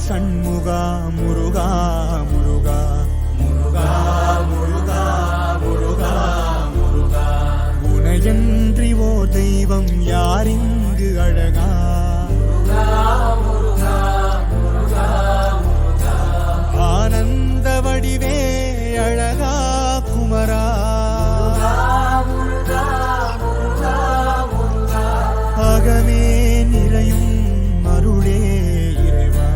சண்முகா முருகா முருகா முருகா முருகா முருகா முருகா உனையன்றி ஓ தெய்வம் யாரிங்கு அழகா ஆனந்த வடிவே அழகா குமரா அகமே நிறையும் அருளே இறைவா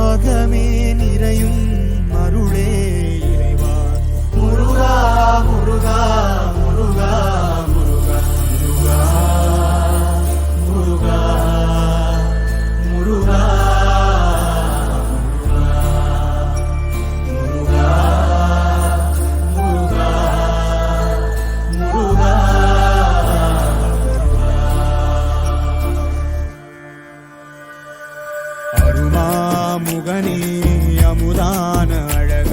அகமே நிறையும் அருளே இறைவா முருகா முருகா முருகா முருகா முருகா முருகா அருமாமுகனே அமுதான அழகா